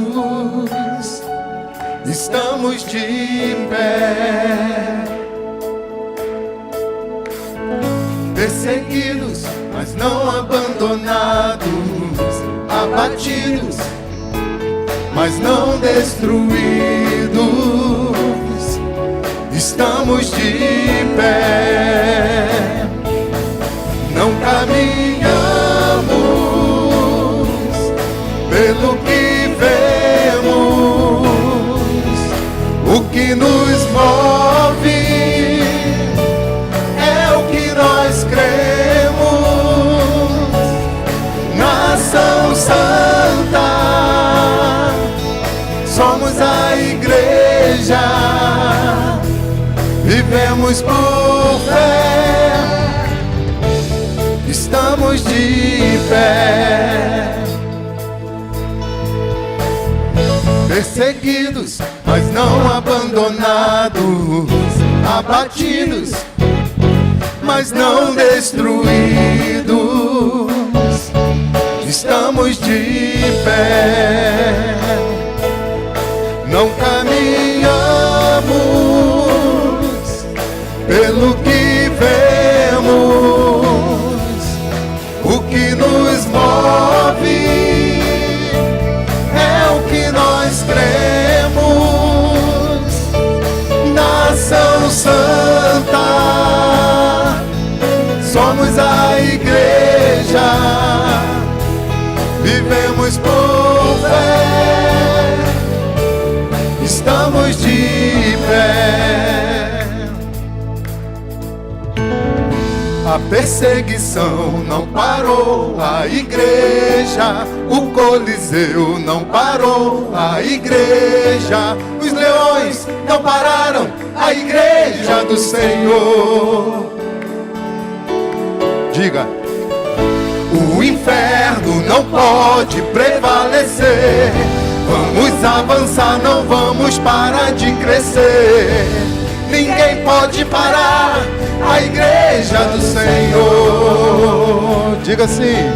estamos de pé. Perseguidos, mas não abandonados, abatidos, mas não destruídos. Estamos de pé, não caminhamos pelo que vemos, o que nos move é o que nós cremos, nação santa, somos a igreja. Vivemos por fé, estamos de pé. perseguidos, mas não abandonados, abatidos, mas não destruídos. Estamos de pé, não caminhamos pelo que vemos, o que nos move é o que nós cremos. Nação Santa, somos a igreja, vivemos por fé, estamos de pé. A perseguição não parou a igreja, o Coliseu não parou a igreja, os leões não pararam a igreja do Senhor. Diga: o inferno não pode prevalecer. Vamos avançar, não vamos parar de crescer. Ninguém pode parar a igreja do Senhor. Diga assim: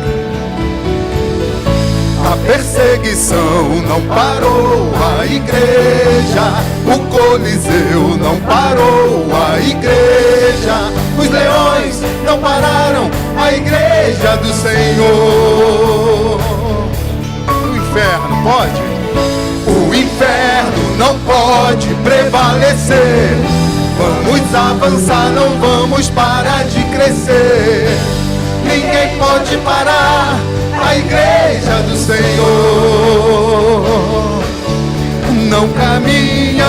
a perseguição não parou a igreja, o Coliseu não parou a igreja, os leões não pararam a igreja do Senhor. O inferno pode? O inferno não pode prevalecer. Vamos avançar, não vamos parar de crescer. Ninguém pode parar a igreja do Senhor. Não caminhamos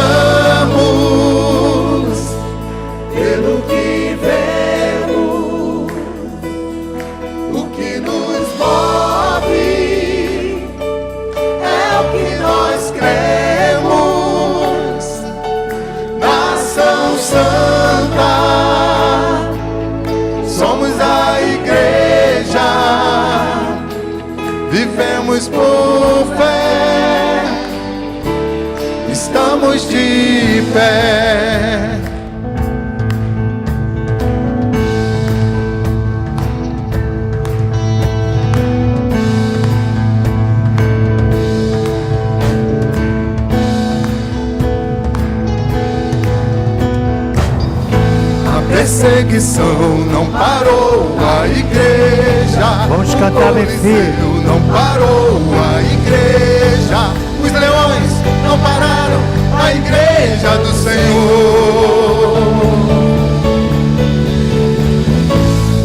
pelo que vemos, o que nos move é o que nós cremos. Nação Santa, somos a igreja, vivemos por fé, estamos de pé. A perseguição não parou a igreja. Vamos cantar, meu filho. Não parou a igreja, os leões não pararam a igreja do Senhor.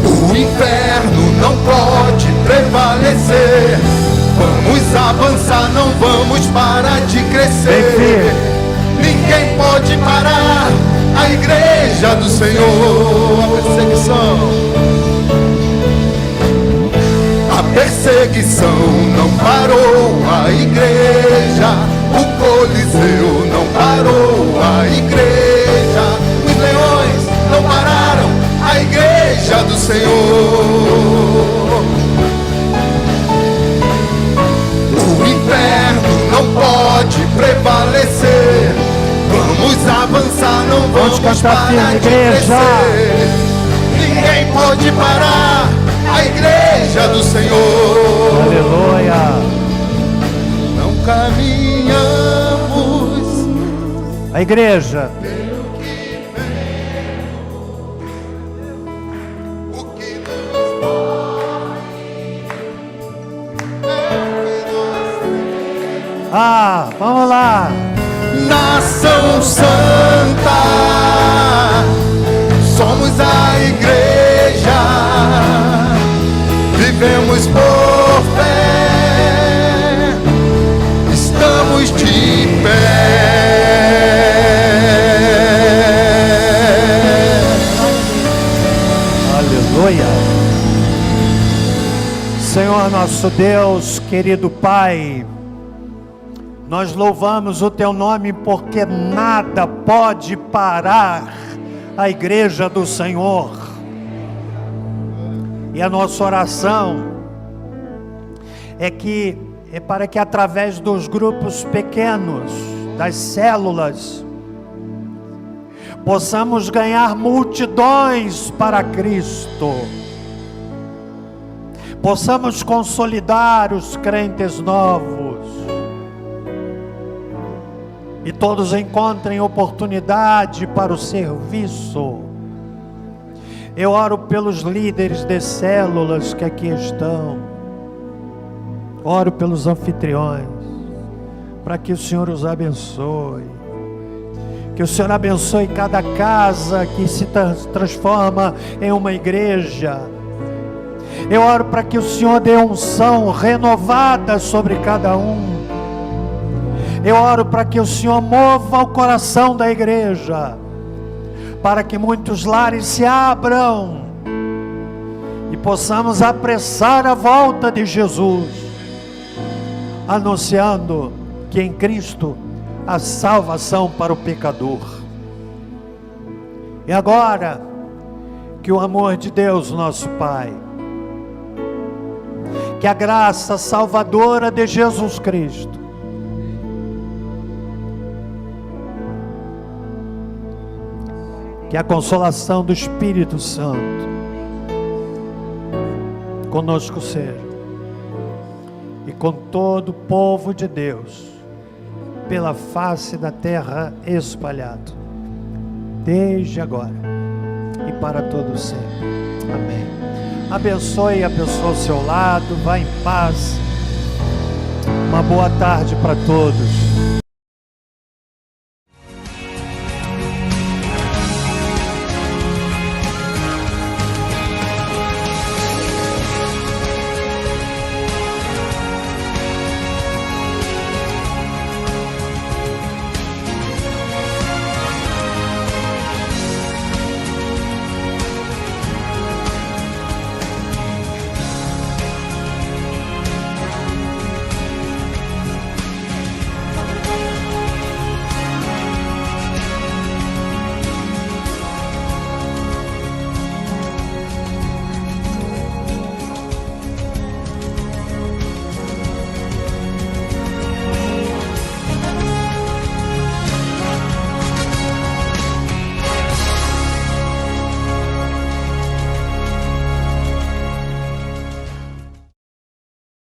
O inferno não pode prevalecer. Vamos avançar, não vamos parar de crescer. Ninguém pode parar a igreja do Senhor. A perseguição. A perseguição não parou a igreja, o Coliseu não parou a igreja, os leões não pararam a igreja do Senhor. O inferno não pode prevalecer. Vamos avançar, não vamos parar de crescer. Ninguém pode parar a igreja do Senhor. Aleluia. Não caminhamos A igreja. pelo que vemos, o que nos move é o que nós temos. Ah, vamos lá. Nação Santa, somos a igreja, vivemos por fé, estamos de pé. Aleluia. Senhor nosso Deus, querido Pai, nós louvamos o Teu nome porque nada pode parar a igreja do Senhor. E a nossa oração é que é para que através dos grupos pequenos, das células, possamos ganhar multidões para Cristo, possamos consolidar os crentes novos, e todos encontrem oportunidade para o serviço. Eu oro pelos líderes de células que aqui estão, oro pelos anfitriões, para que o Senhor os abençoe, que o Senhor abençoe cada casa que se transforma em uma igreja. Eu oro para que o Senhor dê unção renovada sobre cada um. Eu oro para que o Senhor mova o coração da igreja, para que muitos lares se abram e possamos apressar a volta de Jesus, anunciando que em Cristo há salvação para o pecador. E agora, que o amor de Deus, nosso Pai, que a graça salvadora de Jesus Cristo, que a consolação do Espírito Santo conosco seja, e com todo o povo de Deus, pela face da terra espalhado, desde agora e para todo sempre. Amém. Abençoe a pessoa ao seu lado, vá em paz. Uma boa tarde para todos.